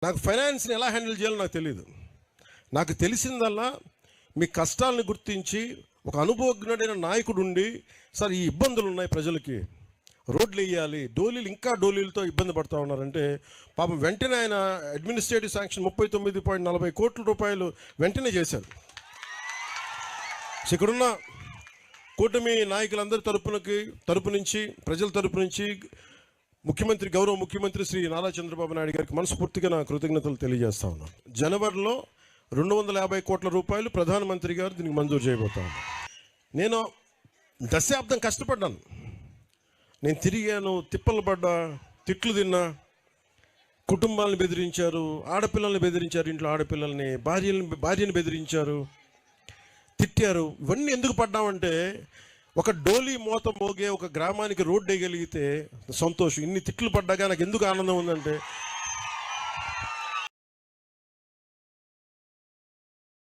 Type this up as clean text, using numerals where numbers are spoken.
నాకు ఫైనాన్స్ని ఎలా హ్యాండిల్ చేయాలో నాకు తెలియదు. నాకు తెలిసిందల్లా మీ కష్టాలను గుర్తించి ఒక అనుభవజ్ఞుడైన నాయకుడు ఉండి, సార్ ఈ ఇబ్బందులు ఉన్నాయి ప్రజలకి, రోడ్లు వేయాలి, డోలీలు ఇంకా డోలీలతో ఇబ్బంది పడుతూ ఉన్నారంటే పాపం వెంటనే ఆయన అడ్మినిస్ట్రేటివ్ శాంక్షన్ 39.40 కోట్ల రూపాయలు వెంటనే చేశారు. ఇక్కడున్న కూటమి నాయకులందరి తరపు నుంచి ప్రజల తరపు నుంచి గౌరవ ముఖ్యమంత్రి శ్రీ నారా చంద్రబాబు నాయుడు గారికి మనస్ఫూర్తిగా నా కృతజ్ఞతలు తెలియజేస్తా ఉన్నాను. జనవరిలో 250 కోట్ల రూపాయలు ప్రధానమంత్రి గారు దీనికి మంజూరు చేయబోతా ఉన్నారు. నేను దశాబ్దం కష్టపడ్డాను, నేను తిరిగాను, తిప్పలు పడ్డా, తిట్లు తిన్నా, కుటుంబాలను బెదిరించారు, ఆడపిల్లల్ని బెదిరించారు, ఇంట్లో ఆడపిల్లల్ని, భార్యని బెదిరించారు, తిట్టారు. ఇవన్నీ ఎందుకు పడ్డామంటే ఒక డోలీ మోత మోగే ఒక గ్రామానికి రోడ్డు వేయగలిగితే సంతోషం. ఇన్ని తిట్లు పడ్డాక నాకు ఎందుకు ఆనందం ఉందంటే